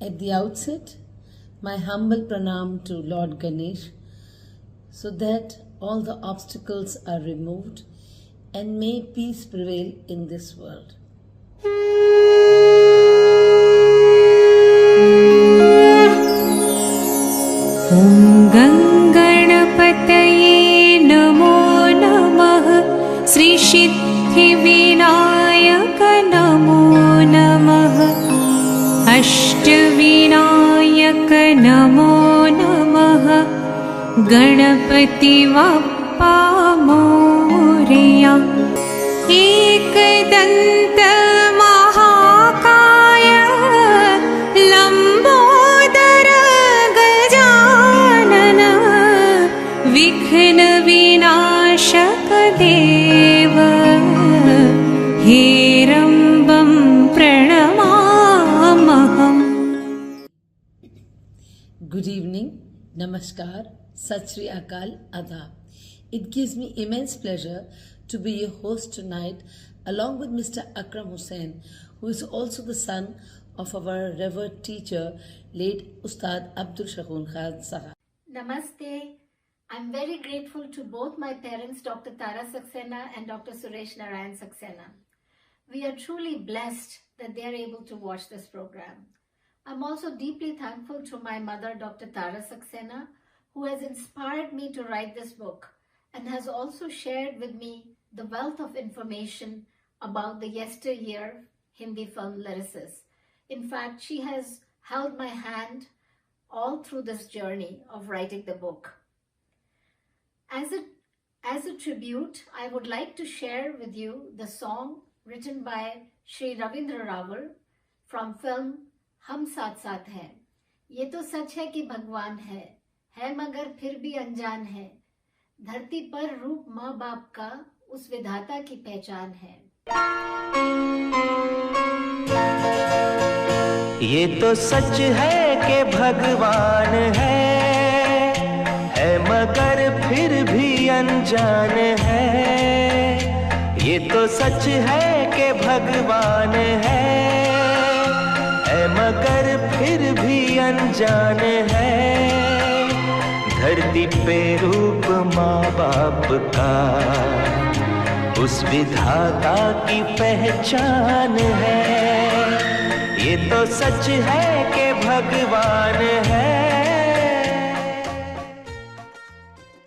At the outset, my humble pranam to Lord Ganesh, so that all the obstacles are removed and may peace prevail in this world. ॐ गङ्गणपतये नमो नमः। श्रीसिद्धिविनायक नमो नमः। अष्टविनायक नमो नमः। गणपति बप्पा मोरया। एकदन्त महाकाय लम्बोदर गजानन विघ्न विनाशक देव हेरम्बं प्रणमामहम्। Good evening, Namaskar, Sat Sri Akal, Adab. It gives me immense pleasure to be your host tonight along with Mr. Akram Hussain, who is also the son of our revered teacher, late Ustad Abdul Shakoon Khan Sahab. Namaste. I'm very grateful to both my parents, Dr. Tara Saxena and Dr. Suresh Narayan Saxena. We are truly blessed that they are able to watch this program. I'm also deeply thankful to my mother, Dr. Tara Saxena, who has inspired me to write this book and has also shared with me the wealth of information about the yesteryear Hindi film lyricists. In fact, she has held my hand all through this journey of writing the book. As a tribute, I would like to share with you the song written by Shri Ravindra Rawal from film हम साथ साथ हैं। ये तो सच है कि भगवान है मगर फिर भी अनजान है। धरती पर रूप माँ बाप का उस विधाता की पहचान है। ये तो सच है कि भगवान है मगर फिर भी अनजान है। ये तो सच है कि भगवान है मगर फिर भी अनजान है। धरती पे रूप माँ बाप का उस विधाता की पहचान है। ये तो सच है कि भगवान है।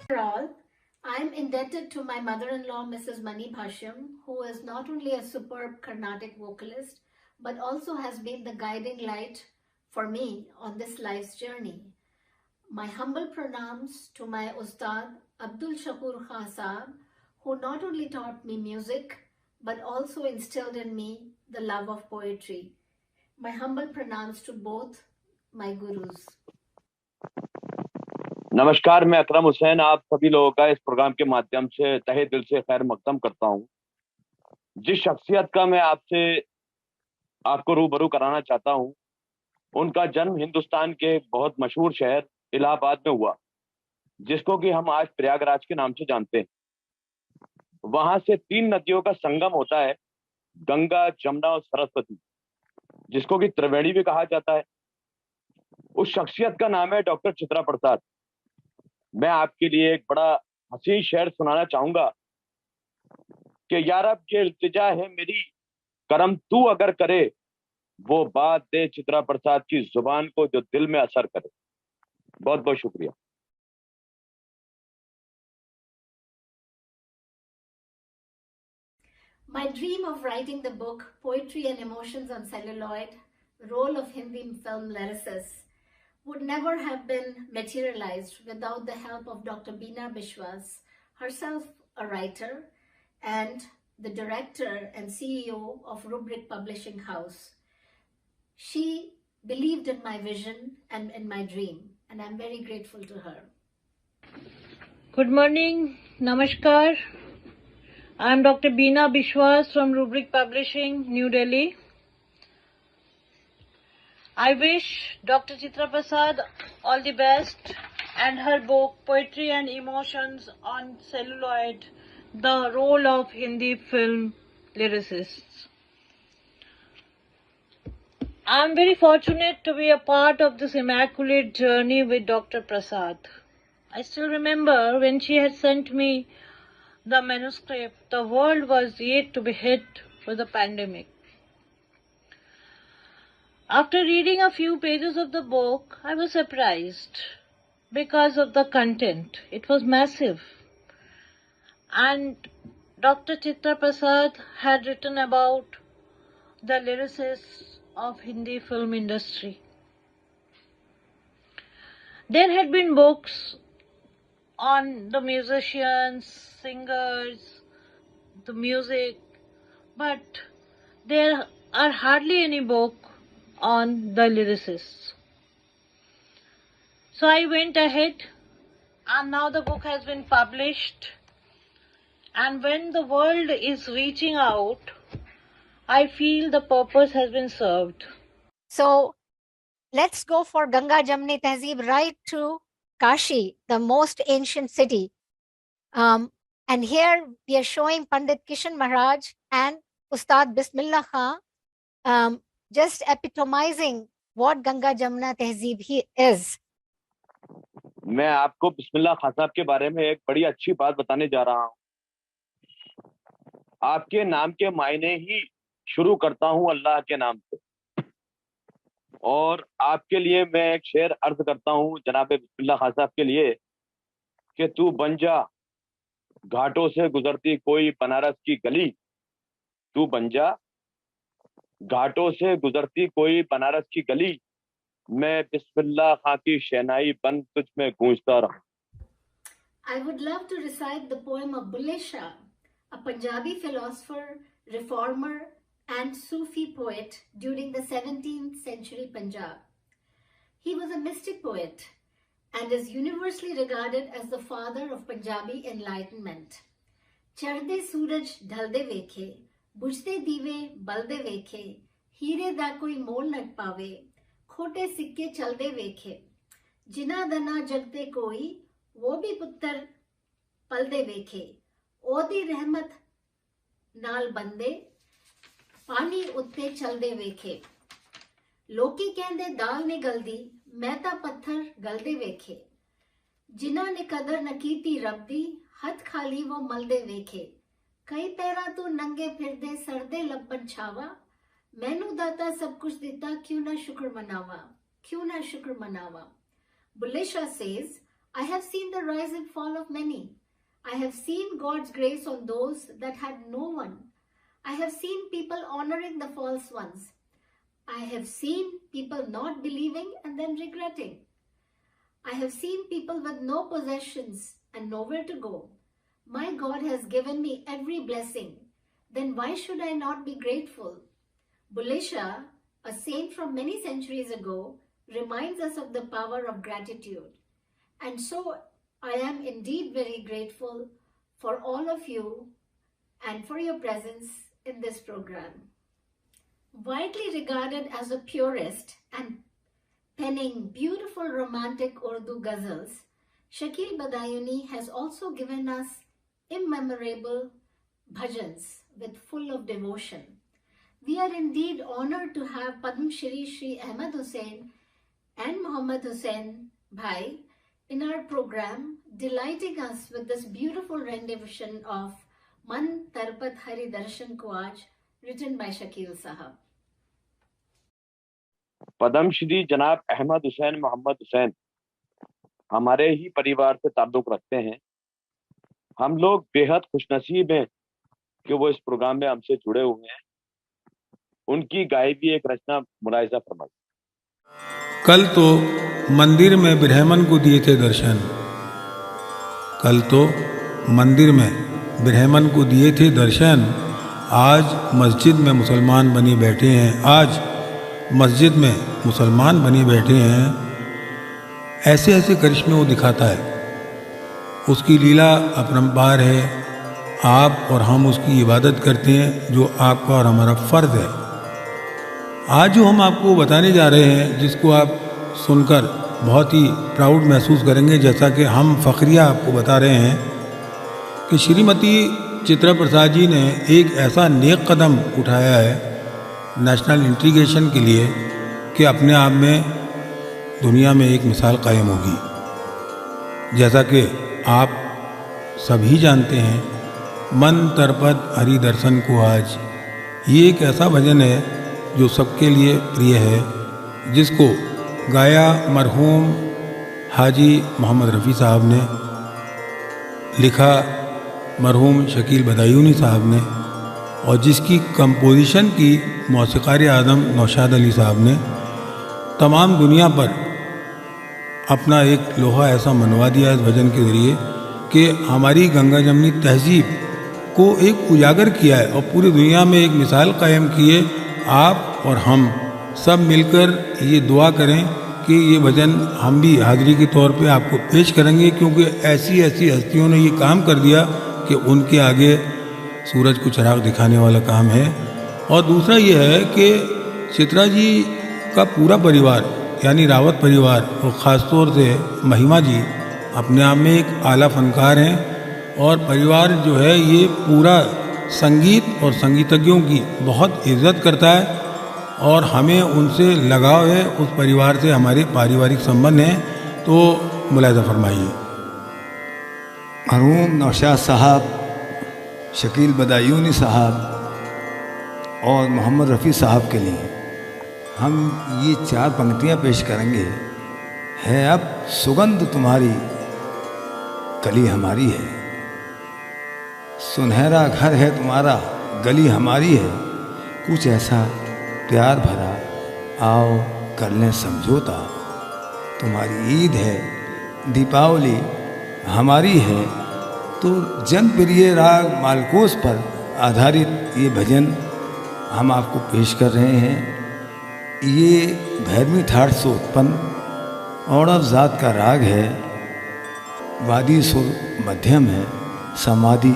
Overall, I am indebted to my mother-in-law, Mrs. Mani Bhashyam, who is not only a superb Carnatic vocalist, but also has been the guiding light for me on this life's journey. My humble pranams to my Ustad Abdul Shakoon Khan Sahab, who not only taught me music, but also instilled in me the love of poetry. My humble pranams to both my gurus. नमस्कार, मैं अकरम हुसैन आप सभी लोगों का इस programme के माध्यम से तहे दिल से खैर मकदम करता हूं। जिस शख्सियत का मैं आपको रूबरू कराना चाहता हूं, उनका जन्म हिंदुस्तान के बहुत मशहूर शहर इलाहाबाद में हुआ, जिसको कि हम आज प्रयागराज के नाम से जानते हैं। वहां से 3 नदियों का संगम होता है, गंगा, जमुना और सरस्वती, जिसको कि त्रिवेणी भी कहा जाता है। उस शख्सियत का नाम है डॉक्टर चित्रा प्रसाद। मैं आपके लिए एक बड़ा हसीन शेर सुनाना चाहूंगा कि यार अब ये इल्तिजा है मेरी, करम तू अगर करे, वो बात दे चित्रा प्रसाद की जुबान को जो दिल में असर करे। बहुत बहुत शुक्रिया। My dream of writing the book Poetry and Emotions on Celluloid, Role of Hindi Film Lyricists, would never have been materialized without the help of Dr. Beena Bishwas, herself a writer and the director and CEO of Rubric Publishing House. She believed in my vision and in my dream, and I'm very grateful to her. Good morning, Namaskar. I'm Dr. Beena Bishwas from Rubric Publishing, New Delhi. I wish Dr. Chitra Prasad all the best and her book Poetry and Emotions on Celluloid, the role of Hindi film lyricists. I'm very fortunate to be a part of this immaculate journey with Dr. Prasad. I still remember when she had sent me the manuscript, the world was yet to be hit with the pandemic. After reading a few pages of the book, I was surprised because of the content. It was massive. And Dr. Chitra Prasad had written about the lyricists of Hindi film industry. There had been books on the musicians, singers, the music, but there are hardly any book on the lyricists. So I went ahead, and now the book has been published. And when the world is reaching out, I feel the purpose has been served. So let's go for Ganga Jamni Tehzeeb right to Kashi, the most ancient city. And here we are showing Pandit Kishan Maharaj and Ustad Bismillah Khan, just epitomizing what Ganga Jamna Tehzeeb he is. मैं आपको बिस्मिल्लाह खान साहब के बारे में एक बड़ी अच्छी बात बताने जा रहा हूँ। आपके नाम के मायने ही शुरू करता हूँ अल्लाह के नाम से, और आपके लिए मैं एक शेर अर्ज करता हूँ जनाब बिस्मिल्लाह खान साहब के लिए कि तू बन जा घाटों से गुजरती कोई बनारस की गली, तू बन जा घाटों से गुजरती कोई बनारस की गली, मैं बिस्मिल्लाह खां की शहनाई बन तुझ में गूंजता रहूं। I would love to recite the poem of Bulle Shah, a Punjabi philosopher, reformer, and Sufi poet during the 17th century Punjab. He was a mystic poet and is universally regarded as the father of Punjabi enlightenment. Charde suraj dhalde vekhe, bujhde dive balde vekhe, हीरे दा कोई मोल न पावे, खोटे सिक्के चलदे वेखे, जिना दना जगते कोई वो भी पुत्र पलदे वेखे, ओदी रहमत नाल बंदे पानी उत्ते चलदे वेखे, लोकी कहंदे दाल ने गलदी मैं तां पत्थर गलदे वेखे, जिना ने कदर न कीती रब दी हथ खाली वो मलदे वेखे, कई पैरा तू नंगे फिरदे सरदे लब्बन छावा, मैनू दाता सब कुछ दिता क्यों ना शुक्र मनावा, क्यों ना शुक्र मनावा. Bulle Shah says, I have seen the rise and fall of many. I have seen God's grace on those that had no one. I have seen people honoring the false ones. I have seen people not believing and then regretting. I have seen people with no possessions and nowhere to go. My God has given me every blessing. Then why should I not be grateful? Bulle Shah, a saint from many centuries ago, reminds us of the power of gratitude. And so I am indeed very grateful for all of you and for your presence in this program. Widely regarded as a purist and penning beautiful romantic Urdu ghazals, Shakil Badayuni has also given us immemorable bhajans with full of devotion. We are indeed honored to have Padma Shri Shri Ahmad Hussain and Muhammad Hussain Bhai in our program, delighting us with this beautiful rendition of Man Tarpat Hari Darshan Ko Aaj, written by Shakil Sahab. Padma Shri जनाब अहमद हुसैन मोहम्मद हुसैन हमारे ही परिवार से ताल्लुक रखते हैं। हम लोग बेहद खुशनसीब हैं कि वो इस प्रोग्राम में हमसे जुड़े हुए हैं। उनकी गाई भी एक रचना मुलाहिजा फरमाई। कल तो मंदिर में ब्रह्मन को दिए थे दर्शन, कल तो मंदिर में ब्रह्मन को दिए थे दर्शन, आज मस्जिद में मुसलमान बनी बैठे हैं, आज मस्जिद में मुसलमान बनी बैठे हैं। ऐसे ऐसे करिश्मे वो दिखाता है, उसकी लीला अपरंपार है। आप और हम उसकी इबादत करते हैं जो आपका और हमारा फ़र्ज़ है। आज जो हम आपको बताने जा रहे हैं, जिसको आप सुनकर बहुत ही प्राउड महसूस करेंगे, जैसा कि हम फ़ख्रिया आपको बता रहे हैं कि श्रीमती चित्रा प्रसाद जी ने एक ऐसा नेक कदम उठाया है नेशनल इंटीग्रेशन के लिए कि अपने आप में दुनिया में एक मिसाल कायम होगी। जैसा कि आप सभी जानते हैं, मन तरपत हरि दर्शन को आज, ये एक ऐसा भजन है जो सबके लिए प्रिय है, जिसको गाया मरहूम हाजी मोहम्मद रफ़ी साहब ने, लिखा मरहूम शकील बदायूनी साहब ने, और जिसकी कंपोजिशन की मौसीक़ार आज़म नौशाद अली साहब ने। तमाम दुनिया पर अपना एक लोहा ऐसा मनवा दिया इस भजन के ज़रिए कि हमारी गंगा जमनी तहजीब को एक उजागर किया है और पूरी दुनिया में एक मिसाल कायम की है। आप और हम सब मिलकर ये दुआ करें कि ये भजन हम भी हाज़िरी के तौर पे आपको पेश करेंगे, क्योंकि ऐसी ऐसी हस्तियों ने ये काम कर दिया कि उनके आगे सूरज को चिराग दिखाने वाला काम है। और दूसरा ये है कि चित्रा जी का पूरा परिवार यानी रावत परिवार और ख़ास तौर से महिमा जी अपने आप में एक आला फनकार हैं, और परिवार जो है ये पूरा संगीत और संगीतज्ञों की बहुत इज्जत करता है और हमें उनसे लगाव है, उस परिवार से हमारे पारिवारिक संबंध हैं। तो मुलाहिज़ा फरमाइए। मरहूम नौशाद साहब, शकील बदायूनी साहब और मोहम्मद रफ़ी साहब के लिए हम ये 4 पंक्तियाँ पेश करेंगे। है अब सुगंध तुम्हारी, कली हमारी है, सुनहरा घर है तुम्हारा, गली हमारी है, कुछ ऐसा प्यार भरा, आओ कर लें समझौता, तुम्हारी ईद है, दीपावली हमारी है। तो जनप्रिय राग मालकोस पर आधारित ये भजन हम आपको पेश कर रहे हैं। ये भैरवी ठाट से उत्पन्न औरव ज़ात का राग है, वादी सुर मध्यम है, समाधि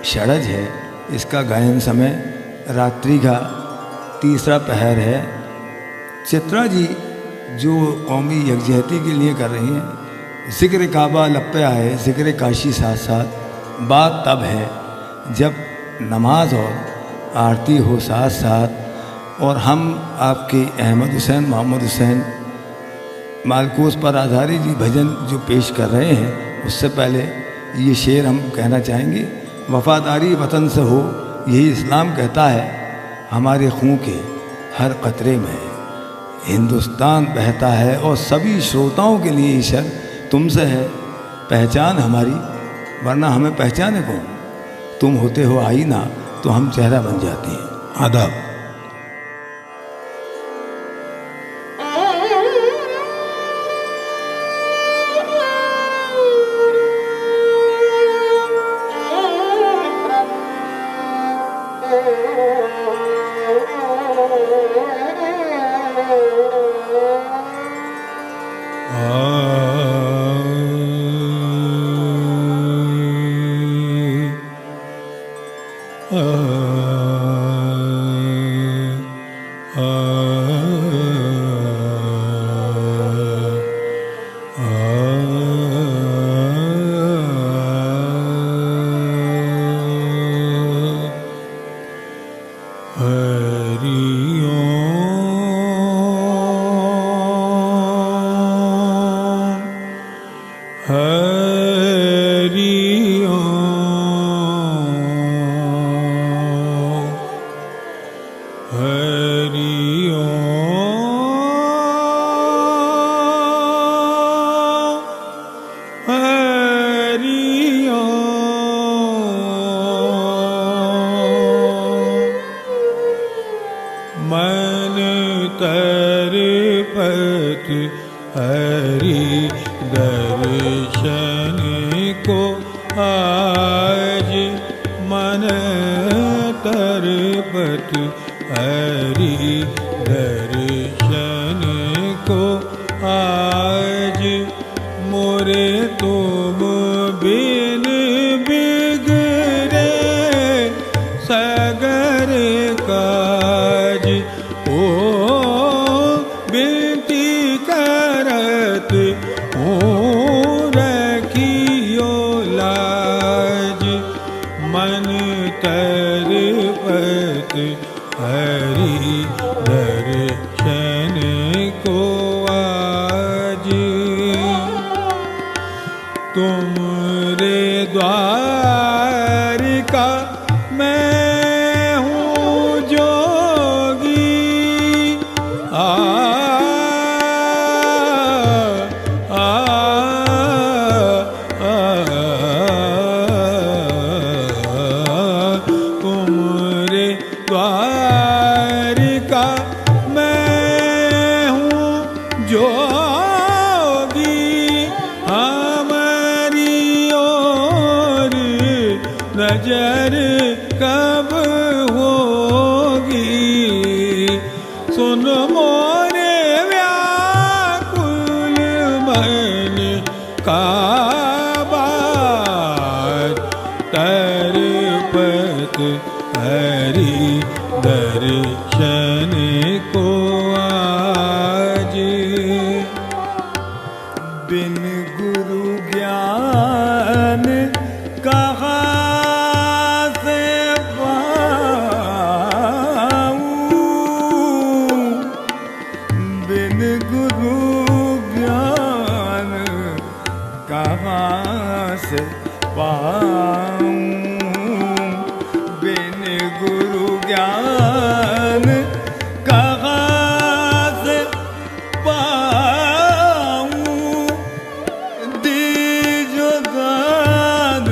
षडज है। इसका गायन समय रात्रि का 3रा पहर है। चित्रा जी जो कौमी यकजहती के लिए कर रही हैं, ज़िक्र काबा लब पे आए, ज़िक्र काशी साथ साथ, बात तब है जब नमाज और आरती हो साथ साथ। और हम आपके अहमद हुसैन मोहम्मद हुसैन मालकोस पर आधारित ये भजन जो पेश कर रहे हैं, उससे पहले ये शेर हम कहना चाहेंगे। वफ़ादारी वतन से हो, यही इस्लाम कहता है, हमारे खून के हर कतरे में हिंदुस्तान बहता है। और सभी श्रोताओं के लिए ईशर तुमसे है पहचान हमारी, वरना हमें पहचाने कौन। तुम होते हो आईना तो हम चेहरा बन जाते हैं। आदाब। हरि दर्शन तुमरे द्वारिका मैं हूँ जोगी। आ आ तुमरे द्वारिका मैं हूँ जोगी। हमारी ओर नजर कब होगी। सुन मोरे व्याकुल मन का बात, तरपत हरि दर्शन को आज। बिन गुरु ज्ञान कहाँ से पाऊं। बिन गुरु ज्ञान कहाँ से पाऊं। बिन गुरु ज्ञान कहाँ से पाऊं। दीजो दान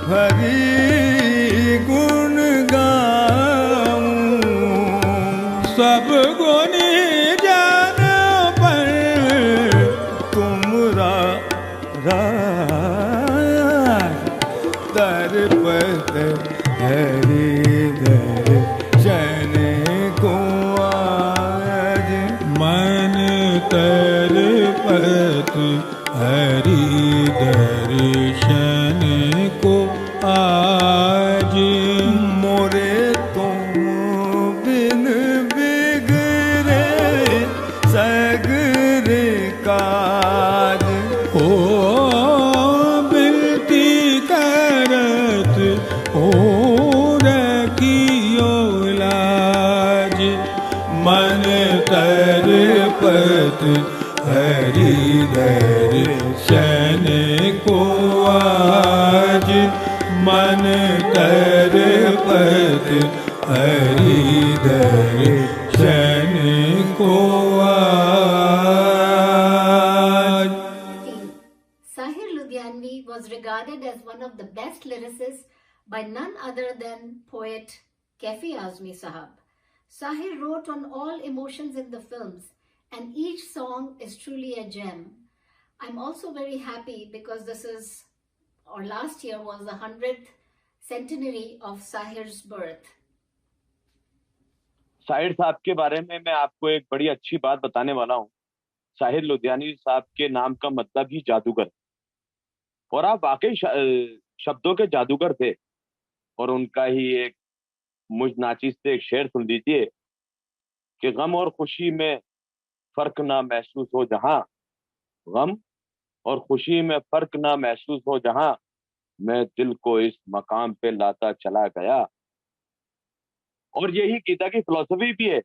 हरि गुण गाऊं। सब गुण जान पर तुमरा तरपत हरि दर्शन को आज। मन तरपत हरि दर्शन को आज। मोरे तुम बिन बिगड़े सगरे काज। ओ बिनती करत ओ रखियो लाज। मन तरपत हरि दर्शन को आज। मन तरपत हरि दर्शन को आज। Sahir Ludhianvi was regarded as one of the best lyricists by none other than poet Kaifi Azmi Sahab. Sahir wrote on all emotions in the films, and each song is truly a gem. I'm also very happy because last year was the 100th centenary of Sahir's birth. Sahir साहब के बारे में मैं आपको एक बड़ी अच्छी बात बताने वाला हूँ। साहिर लुधियानवी साहब के नाम का मतलब ही जादूगर, और आप वाकई शब्दों के जादूगर थे। और उनका ही एक मुझ नाचिज से एक शेर सुन लीजिए कि गम और खुशी में फर्क ना महसूस हो जहां, गम और खुशी में फर्क ना महसूस हो जहां, मैं दिल को इस मकाम पे लाता चला गया। और यही गीता की फिलॉसफी भी है।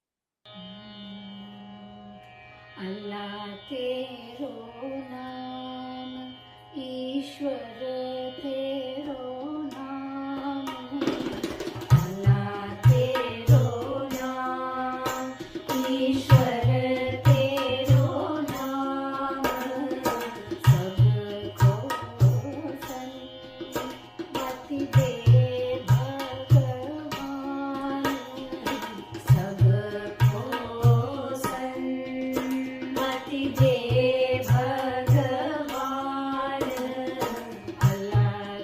अल्लाह तेरो नाम, ईश्वर तेरो नाम। अल्लाह तेरो नाम, ईश्वर तेरो नाम। सबको सन्मति दे भगवान, सबको सन्मति दे भगवान। अल्लाह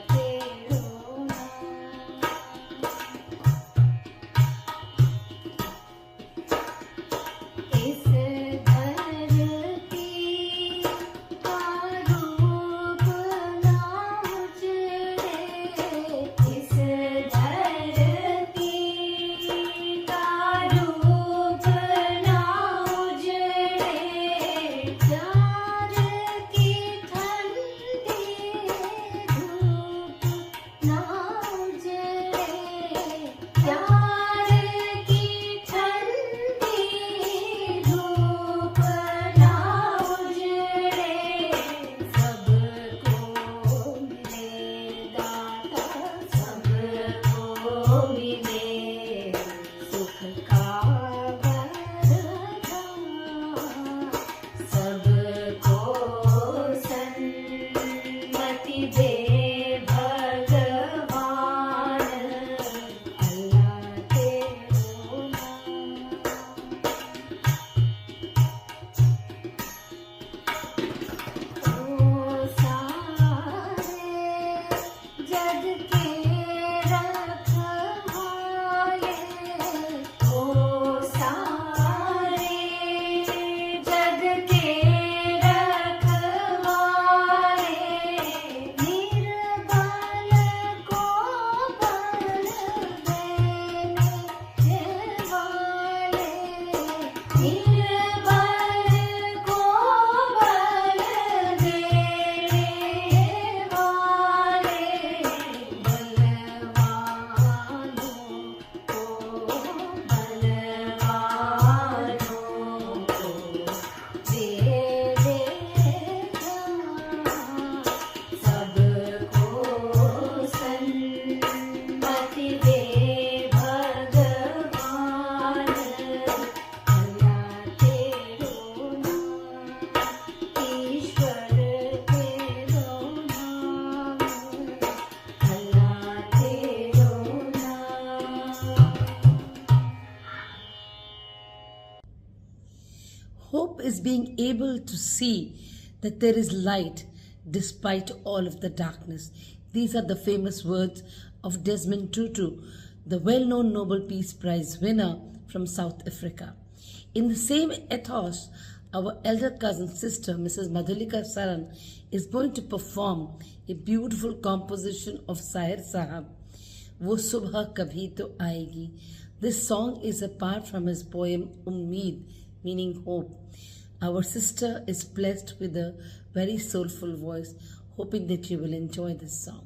is being able to see that there is light despite all of the darkness. These are the famous words of Desmond Tutu, the well-known Nobel Peace Prize winner from South Africa. In the same ethos, our elder cousin sister, Mrs. Madhulika Saran, is going to perform a beautiful composition of Sair Sahab, Wo Subha Kabhi To Aayegi. This song is a part from his poem Ummeed, meaning hope. Our sister is blessed with a very soulful voice, hoping that you will enjoy this song.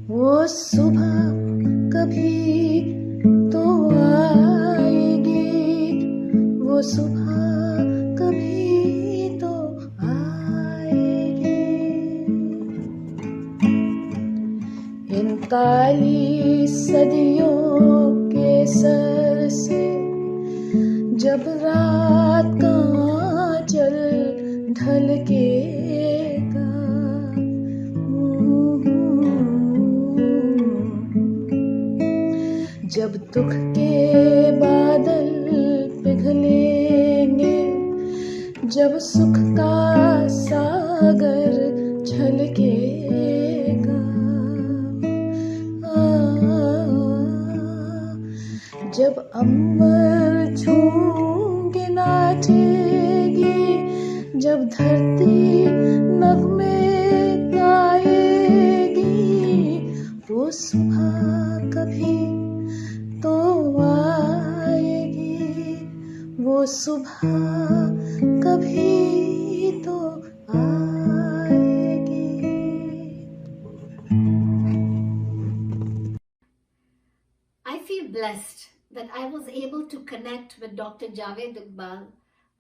वो सुबह कभी तो आएगी, वो सुबह कभी तो आएगी। इन काली सदियों के सर से जब रात का आंचल ढलकेगा, जब दुख के बादल पिघलेंगे, जब सुख का सागर छलकेगा, जब अंबर झूम के नाचेगी, जब धरती नगमे गाएगी, वो सुबह कभी तो आएगी, वो सुबह कभी तो आएगी। I feel blessed that I was able to connect with Dr. Javed Iqbal,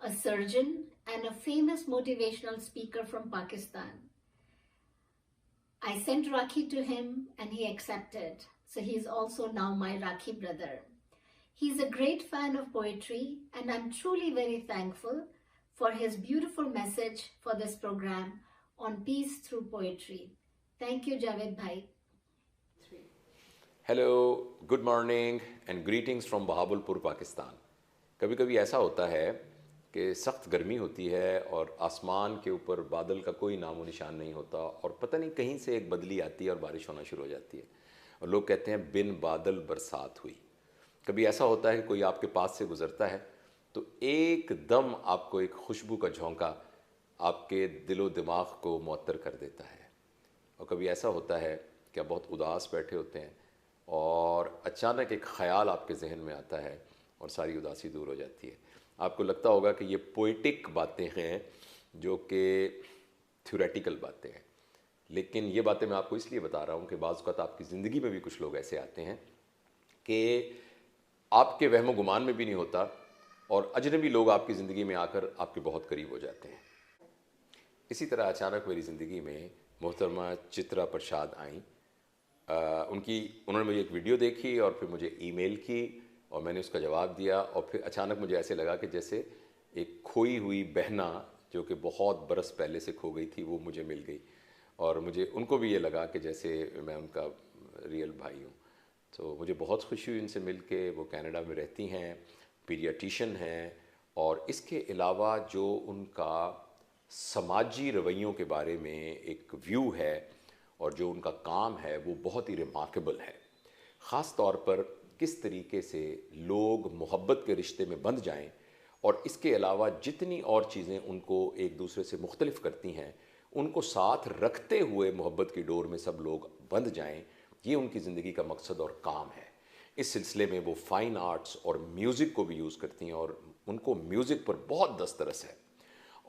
a surgeon and a famous motivational speaker from Pakistan. I sent Rakhi to him and he accepted. So he is also now my Rakhi brother. He's a great fan of poetry and I'm truly very thankful for his beautiful message for this program on peace through poetry. Thank you, Javed Bhai. Hello, good morning and greetings from Bahawalpur, Pakistan. कभी कभी ऐसा होता है कि सख्त गर्मी होती है और आसमान के ऊपर बादल का कोई नामो निशान नहीं होता और पता नहीं कहीं से एक बदली आती है और बारिश होना शुरू हो जाती है और लोग कहते हैं बिन बादल बरसात हुई। कभी ऐसा होता है कि कोई आपके पास से गुजरता है तो एकदम आपको एक खुशबू का झोंका आपके दिलो दिमाग को मुअत्तर कर देता है। और कभी ऐसा होता है कि आप बहुत उदास बैठे होते हैं और अचानक एक ख़याल आपके जहन में आता है और सारी उदासी दूर हो जाती है। आपको लगता होगा कि ये पोइटिक बातें हैं जो कि थ्योरेटिकल बातें हैं, लेकिन ये बातें मैं आपको इसलिए बता रहा हूँ कि बाज़ वक़्त आपकी ज़िंदगी में भी कुछ लोग ऐसे आते हैं कि आपके वहमो गुमान में भी नहीं होता और अजनबी लोग आपकी ज़िंदगी में आकर आपके बहुत करीब हो जाते हैं। इसी तरह अचानक मेरी ज़िंदगी में मोहतरमा चित्रा प्रसाद आई। उन्होंने मुझे एक वीडियो देखी और फिर मुझे ईमेल की और मैंने उसका जवाब दिया और फिर अचानक मुझे ऐसे लगा कि जैसे एक खोई हुई बहना जो कि बहुत बरस पहले से खो गई थी वो मुझे मिल गई और मुझे उनको भी ये लगा कि जैसे मैं उनका रियल भाई हूँ। तो मुझे बहुत खुशी हुई इनसे मिल के। वो कनाडा में रहती हैं, पीडियाट्रिशियन हैं और इसके अलावा जो उनका समाजी रवैयों के बारे में एक व्यू है और जो उनका काम है वो बहुत ही रिमार्केबल है। ख़ास तौर पर किस तरीके से लोग मोहब्बत के रिश्ते में बंध जाएं और इसके अलावा जितनी और चीज़ें उनको एक दूसरे से मुख्तलिफ करती हैं उनको साथ रखते हुए मोहब्बत की डोर में सब लोग बंध जाएं, ये उनकी ज़िंदगी का मकसद और काम है। इस सिलसिले में वो फ़ाइन आर्ट्स और म्यूज़िक को भी यूज़ करती हैं और उनको म्यूज़िक पर बहुत दस्तरस है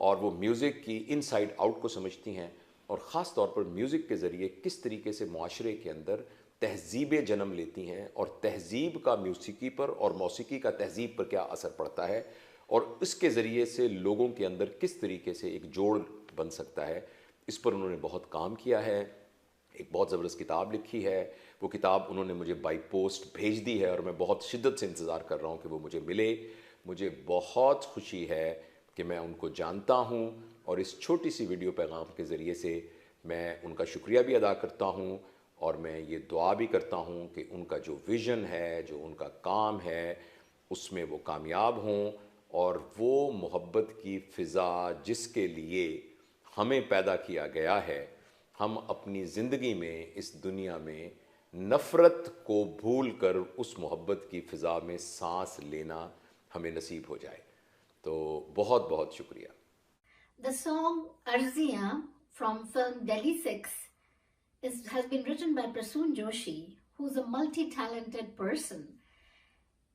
और वो म्यूज़िक की इनसाइड आउट को समझती हैं और ख़ास तौर पर म्यूज़िक के ज़रिए किस तरीके से माशरे के अंदर तहज़ीबें जन्म लेती हैं और तहज़ीब का मौसीकी पर और मौसीकी का तहज़ीब पर क्या असर पड़ता है और इसके ज़रिए से लोगों के अंदर किस तरीके से एक जोड़ बन सकता है, इस पर उन्होंने बहुत काम किया है। एक बहुत ज़बरदस्त किताब लिखी है। वो किताब उन्होंने मुझे बाई पोस्ट भेज दी है और मैं बहुत शिद्दत से इंतज़ार कर रहा हूँ कि वो मुझे मिले। मुझे बहुत खुशी है कि मैं उनको जानता हूँ और इस छोटी सी वीडियो पैगाम के ज़रिए से मैं उनका शुक्रिया भी अदा करता हूँ और मैं ये दुआ भी करता हूँ कि उनका जो विज़न है, जो उनका काम है, उसमें वो कामयाब हों और वो मोहब्बत की फ़िज़ा जिसके लिए हमें पैदा किया गया है, हम अपनी ज़िंदगी में इस दुनिया में नफ़रत को भूल कर उस मोहब्बत की फ़िज़ा में सांस लेना हमें नसीब हो जाए। तो बहुत बहुत शुक्रिया। The song Arziyan from film Delhi 6 has been written by Prasoon Joshi, who's a multi-talented person.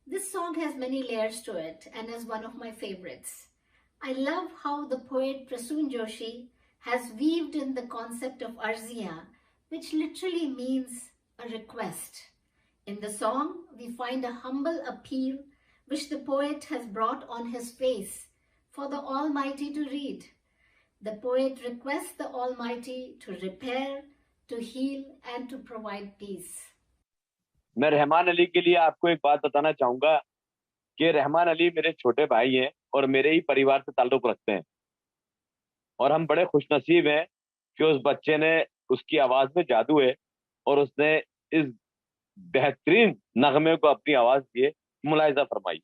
This song has many layers to it and is one of my favorites. I love how the poet Prasoon Joshi has weaved in the concept of Arziyan, which literally means a request. In the song, we find a humble appeal which the poet has brought on his face for the Almighty to read. The poet requests the Almighty to repair, to heal and to provide peace. मैं रहमान अली के लिए आपको एक बात बताना चाहूँगा कि रहमान अली मेरे छोटे भाई हैं और मेरे ही परिवार से ताल्लुक़ रखते हैं, और हम बड़े खुशनसीब हैं कि उस बच्चे ने, उसकी आवाज़ में जादू है और उसने इस बेहतरीन नगमे को अपनी आवाज़ दिए। मुलाहिज़ा फरमाइए।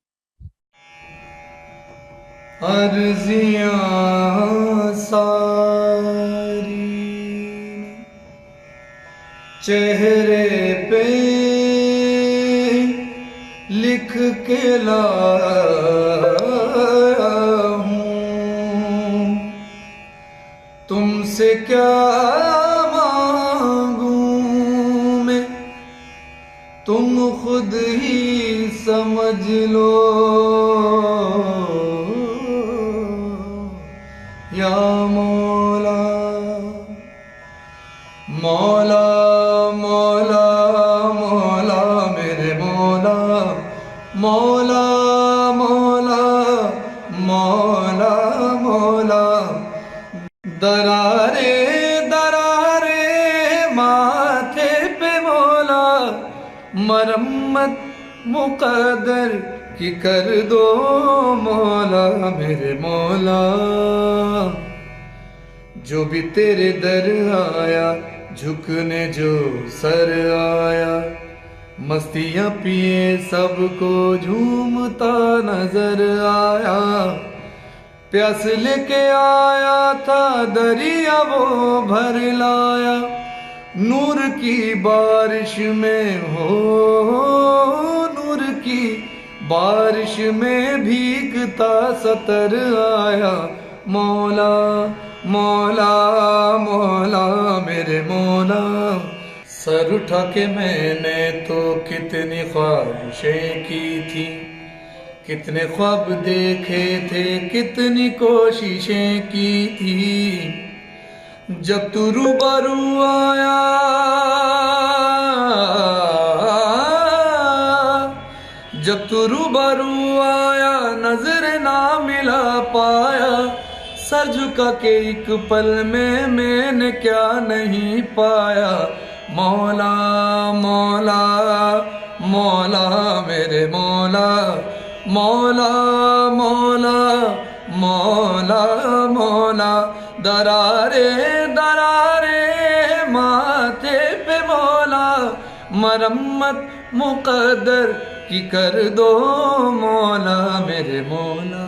अर्ज़ियाँ सारी चेहरे पे लिख के लाया हूँ, तुमसे क्या मांगूं मैं, तुम खुद ही समझ लो या मौला। मौला मौला मौला मेरे मौला, मौला मौला मौला मौला। दरारे दरारे माथे पे मौला, मरम्मत मुक़द्दर की कर दो मौला मेरे मौला। जो भी तेरे दर आया, झुकने जो सर आया, मस्तियाँ पिए सबको झूमता नजर आया। प्यास लेके आया था दरिया वो भर लाया, नूर की बारिश में हो, नूर की बारिश में भीगता सतर आया। मौला मौला मौला मेरे मौला। सर उठा के मैंने तो कितनी ख्वाहिशें की थी, कितने ख्वाब देखे थे, कितनी कोशिशें की थी। जब तू रूबरू आया, जब तू रूबरू आया, नजर ना मिला पाया। सर झुका के एक पल में मैंने क्या नहीं पाया। मौला मौला मौला मेरे मौला, मौला मौला मौला मौला। दरारे दरारे माथे पे मौला, मरम्मत मुक़द्दर की कर दो मौला मेरे मौला।